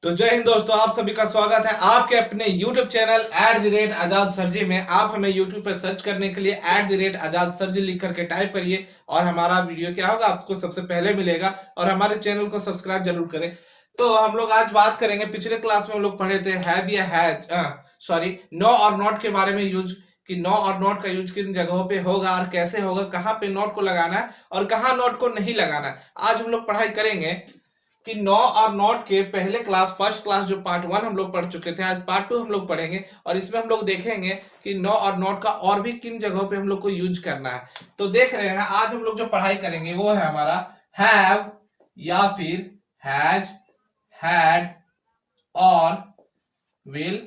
तो जय हिंद दोस्तों, आप सभी का स्वागत है आपके अपने YouTube चैनल @आजाद सरजी में। आप हमें YouTube पर सर्च करने के लिए @आजाद सरजी लिख करके टाइप करिए और हमारा वीडियो क्या होगा आपको सबसे पहले मिलेगा। और हमारे चैनल को सब्सक्राइब जरूर करें। तो हम लोग आज बात करेंगे, पिछले क्लास में हम लोग पढ़े थे हैव या हैज सॉरी नो और नॉट के बारे में, यूज कि नो और नॉट का यूज किन जगहों पे होगा और कैसे होगा, कहाँ पे नॉट को लगाना है और कहाँ नॉट को नहीं लगाना है। आज हम लोग पढ़ाई करेंगे कि नो और नॉट के पहले क्लास फर्स्ट क्लास जो पार्ट 1 हम लोग पढ़ चुके थे, आज पार्ट 2 हम लोग पढ़ेंगे और इसमें हम लोग देखेंगे कि नो और नॉट का और भी किन जगहों पे हम लोग को यूज करना है। तो देख रहे हैं, आज हम लोग जो पढ़ाई करेंगे वो है हमारा हैव या फिर हैज, हैड और विल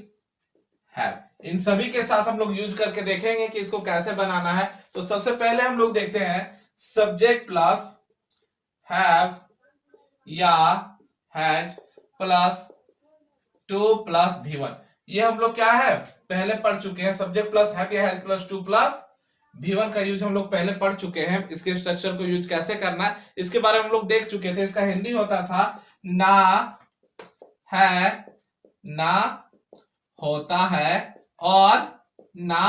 हैव। इन सभी के साथ हम लोग यूज करके देखेंगे कि इसको कैसे बनाना है। तो सबसे पहले हम लोग देखते हैं सब्जेक्ट प्लस हैव या has plus two plus V1। ये हम लोग क्या है पहले पढ़ चुके हैं। सब्जेक्ट प्लस हैव या has plus two plus V1 का यूज हम लोग पहले पढ़ चुके हैं। इसके स्ट्रक्चर को यूज कैसे करना है इसके बारे में हम लोग देख चुके थे। इसका हिंदी होता था ना है, ना होता है और ना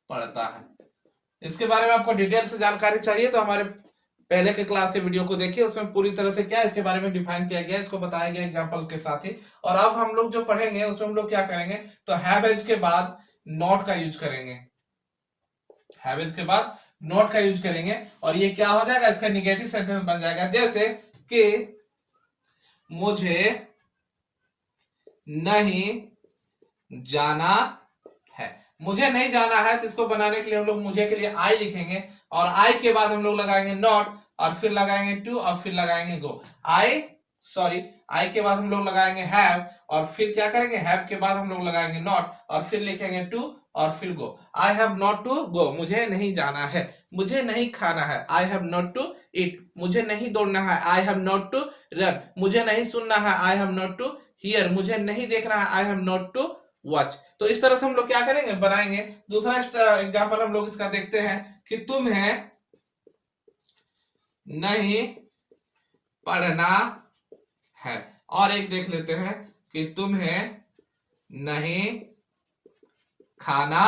पढ़ता है। इसके बारे में आपको डिटेल से जानकारी चाहिए तो हमारे पहले के क्लास के वीडियो को देखिए, उसमें पूरी तरह से क्या इसके बारे में डिफाइन किया गया, इसको बताया गया एग्जांपल के साथ ही। और अब हम लोग जो पढ़ेंगे उसमें हम लोग क्या करेंगे, तो हैव एज के बाद नॉट का यूज करेंगे। हैव एज के बाद नॉट का यूज करेंगे और ये क्या हो जाएगा, इसका निगेटिव सेंटेंस बन जाएगा। जैसे कि मुझे नहीं जाना है। मुझे नहीं जाना है तो इसको बनाने के लिए हम लोग मुझे के लिए आई लिखेंगे और आई के बाद हम लोग लगाएंगे नॉट और फिर लगाएंगे टू और फिर लगाएंगे गो। आई के बाद हम लोग लगाएंगे हैव और फिर क्या करेंगे, हैव के बाद हम लोग लगाएंगे नॉट और फिर लिखेंगे टू और फिर go. I have not to go, मुझे नहीं जाना है। मुझे नहीं खाना है, I have not to eat. मुझे नहीं दौड़ना है, I have not to run. मुझे नहीं सुनना है, I have not to hear. मुझे नहीं देखना है, I have not to watch. तो इस तरह से हम लोग क्या करेंगे, बनाएंगे। दूसरा एग्जांपल हम लोग इसका देखते हैं कि तुम्हें नहीं पढ़ना है। और एक देख लेते हैं कि तुम्हें नहीं खाना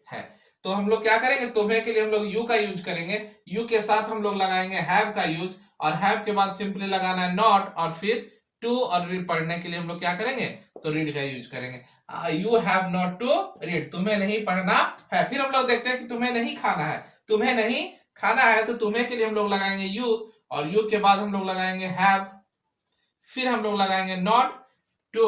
है। तो हम लोग क्या करेंगे, तुम्हें के लिए हम लोग यू का यूज करेंगे। यू के साथ हम लोग लगाएंगे हैव का यूज और हैव के बाद सिंपली लगाना है नॉट और फिर टू और रीड पढ़ने के लिए हम लोग क्या करेंगे, तो रीड का यूज करेंगे। You have not to read, तुम्हें नहीं पढ़ना है। फिर हम लोग देखते हैं कि तुम्हें नहीं खाना है। तुम्हें नहीं खाना है तो तुम्हें के लिए हम लोग लगाएंगे यू और यू के बाद हम लोग लगाएंगे हैव, फिर हम लोग लगाएंगे not to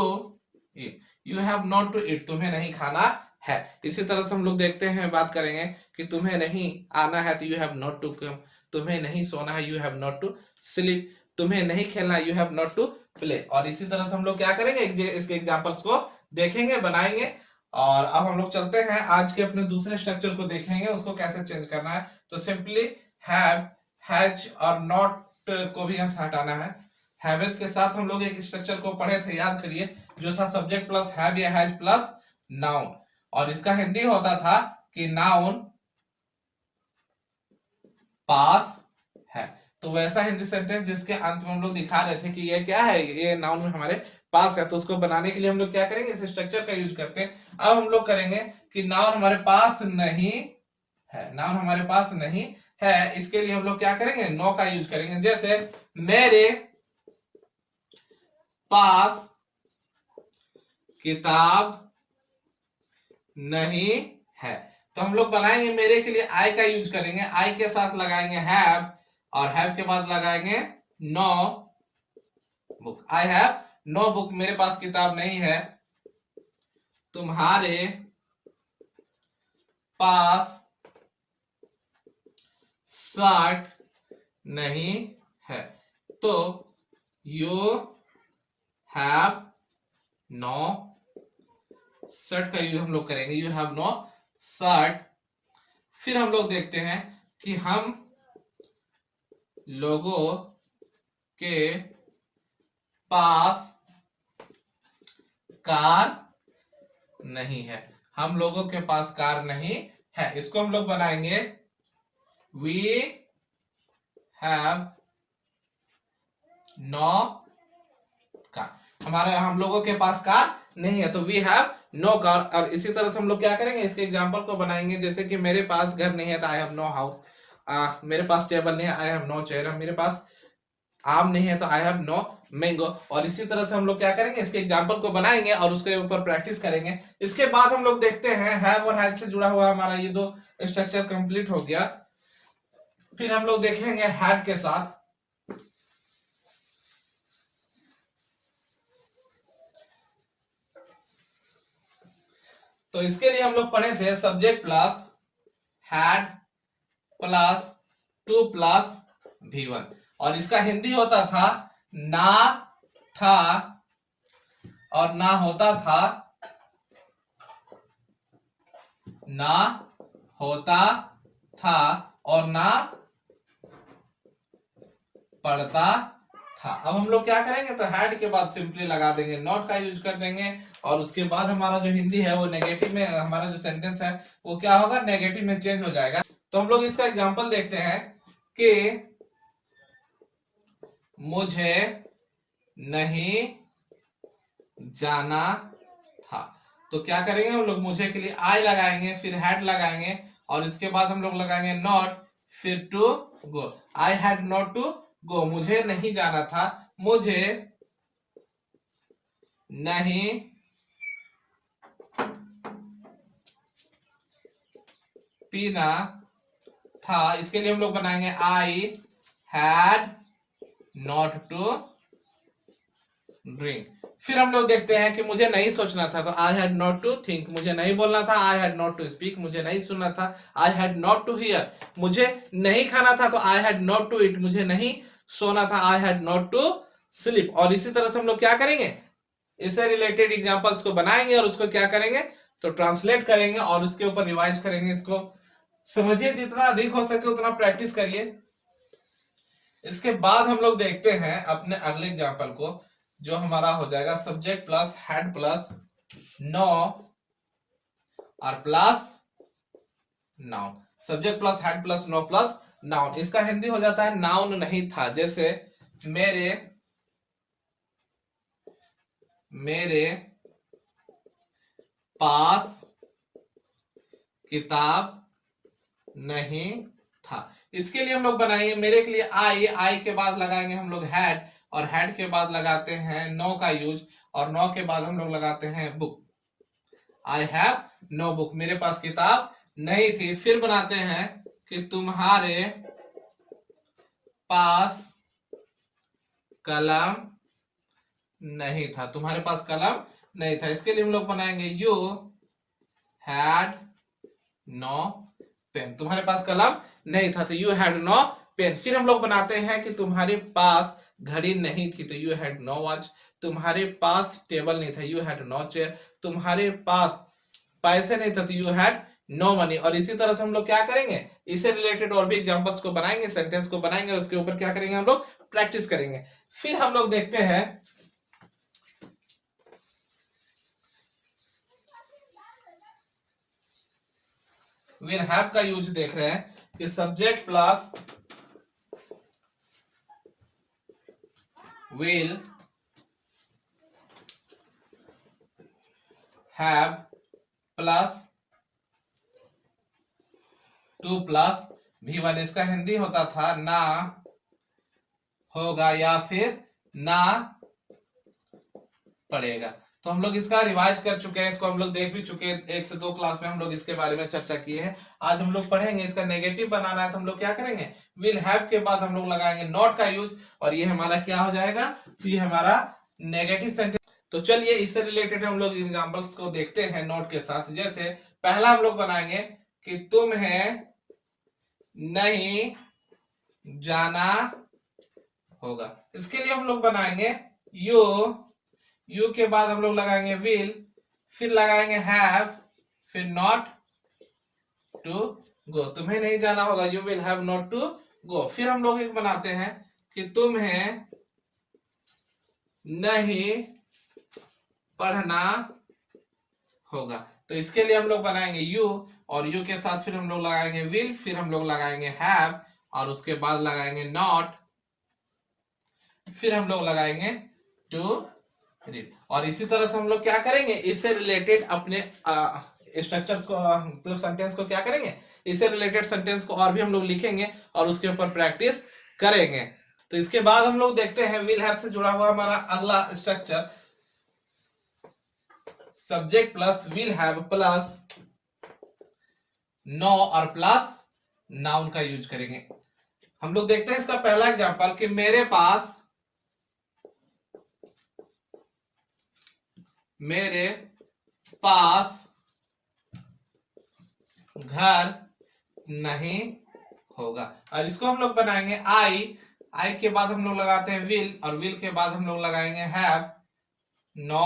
eat. You have not to eat, तुम्हें नहीं खाना है। इसी तरह से हम लोग देखते हैं, बात करेंगे कि तुम्हें नहीं आना है तो you have not to come. तुम्हें नहीं सोना है, you have not to sleep. तुम्हें नहीं खेलना है, you have not to play. और इसी तरह से हम लोग क्या करेंगे, इसके एग्जांपल्स को देखेंगे, बनाएंगे। और अब हम लोग चलते हैं आज के अपने दूसरे स्ट्रक्चर को देखेंगे, उसको कैसे चेंज करना है। तो सिंपली हैव, हैज और नॉट को भी यहाँ से हटाना है। हैवेज के साथ हम लोग एक स्ट्रक्चर को पढ़े थे, याद करिए, जो था सब्जेक्ट प्लस हैव या हैज प्लस नाउन। और इसका हिंदी होता था कि नाउन पास है। तो वैसा हिंदी सेंटेंस जिसके अंत में हम लोग दिखा रहे थे कि ये क्या है, ये नाउन में हमारे पास है। तो उसको बनाने के लिए हम लोग क्या करेंगे, इस स्ट्रक्चर का यूज करते हैं। अब हम लोग करेंगे कि नाउन हमारे पास नहीं है। नाउन हमारे पास नहीं है, इसके लिए हम लोग क्या करेंगे, नो का यूज करेंगे। जैसे मेरे पास किताब नहीं है। तो हम लोग बनाएंगे, मेरे के लिए आई का यूज करेंगे। आई के साथ लगाएंगे हैव और हैव के बाद लगाएंगे no book. I have no book, मेरे पास किताब नहीं है। तुम्हारे पास शर्ट नहीं है। तो यू हैव नो शर्ट का यूज हम लोग करेंगे, यू हैव नो शर्ट। फिर हम लोग देखते हैं कि हम लोगों के पास कार नहीं है। हम लोगों के पास कार नहीं है, इसको हम लोग बनाएंगे वी हैव नो कार। हमारे हम लोगों के पास कार नहीं है, तो वी हैव नो कार। और इसी तरह से हम लोग क्या करेंगे, इसके एग्जांपल को बनाएंगे। जैसे कि मेरे पास घर नहीं है तो आई हैव नो हाउस, मेरे पास टेबल नहीं है, आई हैव नो चेयर, मेरे पास आम नहीं है तो आई हैव नो मैंगो। और इसी तरह से हम लोग क्या करेंगे, इसके एग्जांपल को बनाएंगे और उसके ऊपर प्रैक्टिस करेंगे। इसके बाद हम लोग देखते हैं हैव और हैड से जुड़ा हुआ हमारा ये दो स्ट्रक्चर कंप्लीट हो गया। फिर हम लोग देखेंगे हैड के साथ। तो इसके लिए हम लोग पढ़े थे subject plus had plus two plus V1, और इसका हिंदी होता था ना था और ना होता था, ना होता था और ना पढ़ता था। अब हम लोग क्या करेंगे, तो हैड के बाद सिंपली लगा देंगे, नॉट का यूज कर देंगे, और उसके बाद हमारा जो हिंदी है वो नेगेटिव में, हमारा जो सेंटेंस है वो क्या होगा, नेगेटिव में चेंज हो जाएगा। तो हम लोग इसका एग्जांपल देखते हैं कि मुझे नहीं जाना था। तो क्या करेंगे हम लोग, मुझे के लिए आई लगाएंगे, फिर हैड लगाएंगे, और इसके बाद हम लोग लगाएंगे नॉट, फिर to go. I had not to go, मुझे नहीं जाना था, मुझे नहीं पीना था। इसके लिए हम लोग बनाएंगे I had not to drink. फिर हम लोग देखते हैं कि मुझे नहीं सोचना था, तो I had not to think, मुझे नहीं बोलना था, I had not to speak, मुझे नहीं सुनना था, I had not to hear, मुझे नहीं खाना था, तो I had not to eat, मुझे नहीं सोना था, I had not to sleep. और इसी तरह से हम लोग क्या करेंगे, इससे रिलेटेड एग्जांपल्स को बनाएंगे और उसको क्या करेंगे, तो ट्रांसलेट करेंगे और उसके ऊपर रिवाइज करेंगे। इसको समझिए, जितना अधिक हो सके उतना प्रैक्टिस करिए। इसके बाद हम लोग देखते हैं अपने अगले एग्जांपल को, जो हमारा हो जाएगा subject plus had plus no और plus noun. Subject plus had plus no plus noun, इसका हिंदी हो जाता है नाउन नहीं था। जैसे मेरे पास किताब नहीं था। इसके लिए हम लोग बनाएंगे, मेरे के लिए आई के बाद लगाएंगे हम लोग हैड, और हैड के बाद लगाते हैं नो का यूज, और नो के बाद हम लोग लगाते हैं book. I have no book, मेरे पास किताब नहीं थी। फिर बनाते हैं कि तुम्हारे पास कलम नहीं था, तुम्हारे पास कलम नहीं था। इसके लिए हम लोग बनाएंगे यू हैड नो पेन, तुम्हारे पास कलम नहीं था, तो यू हैड नो पेन। फिर हम लोग बनाते हैं कि तुम्हारे पास घड़ी नहीं थी, तो यू हैड नो वॉच, तुम्हारे पास टेबल नहीं था, यू हैड नो चेयर, तुम्हारे पास पैसे नहीं था, तो यू हैड नो मनी। और इसी तरह से हम लोग क्या करेंगे, इससे रिलेटेड और भी एग्जांपल्स को बनाएंगे, सेंटेंस को बनाएंगे, उसके ऊपर क्या करेंगे, हम लोग प्रैक्टिस करेंगे। फिर हम लोग देखते हैं विल हैव का यूज, देख रहे हैं कि subject plus will have plus two plus V1, इसका हिंदी होता था ना होगा या फिर ना पड़ेगा। तो हम लोग इसका रिवाइज कर चुके हैं, इसको हम लोग देख भी चुके हैं, 1 से 2 क्लास में हम लोग इसके बारे में चर्चा किए हैं। आज हम लोग पढ़ेंगे, इसका नेगेटिव बनाना है, तो हम लोग क्या करेंगे, विल हैव के बाद हम लोग लगाएंगे नॉट का यूज, और ये हमारा क्या हो जाएगा, तो ये हमारा नेगेटिव सेंटेंस। तो चलिए इससे रिलेटेड हम लोग एग्जांपल्स को देखते हैं नोट के साथ। जैसे पहला हम लोग बनाएंगे कि तुम्हें नहीं जाना होगा। इसके लिए हम लोग बनाएंगे यू के बाद हम लोग लगाएंगे विल, फिर लगाएंगे हैव, फिर नॉट टू गो, तुम्हें नहीं जाना होगा, you will have not to go. फिर हम लोग एक बनाते हैं कि तुम्हें नहीं पढ़ना होगा। तो इसके लिए हम लोग बनाएंगे यू, और यू के साथ फिर हम लोग लगाएंगे विल, फिर हम लोग लगाएंगे हैव, और उसके बाद लगाएंगे नॉट, फिर हम लोग लगाएंगे टू रीड। और इसी तरह से हम लोग क्या करेंगे, इससे रिलेटेड अपने स्ट्रक्चर्स को, मतलब सेंटेंस को क्या करेंगे, इससे रिलेटेड सेंटेंस को और भी हम लोग लिखेंगे और उसके ऊपर प्रैक्टिस करेंगे। तो इसके बाद हम लोग देखते हैं विल हैव से जुड़ा हुआ हमारा अगला structure, subject plus will have plus no और प्लस नाउन का यूज करेंगे। हम लोग देखते हैं इसका पहला एग्जांपल कि मेरे पास घर नहीं होगा। और इसको हम लोग बनाएंगे आई के बाद हम लोग लगाते हैं विल, और विल के बाद हम लोग लगाएंगे हैव नो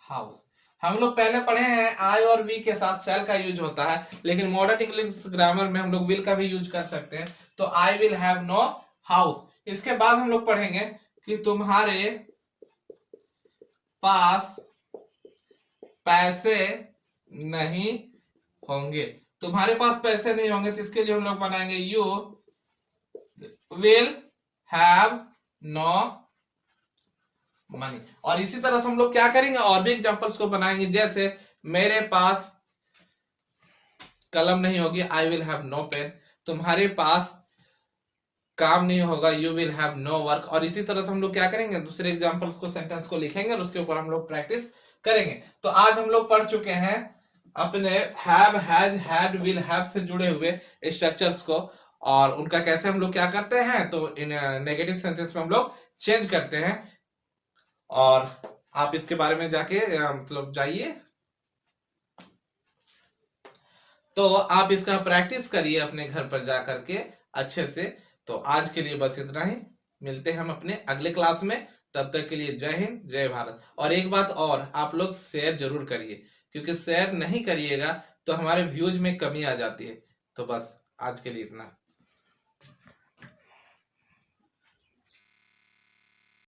हाउस। हम लोग पहले पढ़े हैं आई और वी के साथ सेल का यूज होता है, लेकिन मॉडर्न इंग्लिश ग्रामर में हम लोग विल का भी यूज कर सकते हैं। तो I will have no house. इसके बाद हम लोग पढ़ेंगे कि तुम्हारे पास पैसे नहीं होंगे। तुम्हारे पास पैसे नहीं होंगे तो इसके लिए हम लोग बनाएंगे you will have no money. और इसी तरह से हम लोग क्या करेंगे, और भी एग्जांपल्स को बनाएंगे, जैसे मेरे पास कलम नहीं होगी, I will have no pen. तुम्हारे पास काम नहीं होगा, you will have no work. और इसी तरह से हम लोग क्या करेंगे, दूसरे एग्जांपल्स को, सेंटेंस को लिखेंगे और उसके ऊपर हम लोग प्रैक्टिस करेंगे। तो आज हम लोग पढ़ चुके हैं अपने have, has, had, will have से जुड़े हुए स्ट्रक्चर्स को, और उनका कैसे हम लोग क्या करते हैं, तो इन नेगेटिव सेंटेंस में हम लोग चेंज करते हैं। और आप इसके बारे में जाके मतलब जाइए, तो आप इसका प्रैक्टिस करिए अपने घर पर जा करके अच्छे से। तो आज के लिए बस इतना ही, मिलते हैं हम अपने अगले क्लास में। तब तक के लिए जय हिंद, जय भारत। और एक बात और, आप लोग शेयर जरूर करिए, क्योंकि शेयर नहीं करिएगा तो हमारे व्यूज में कमी आ जाती है। तो बस आज के लिए इतना।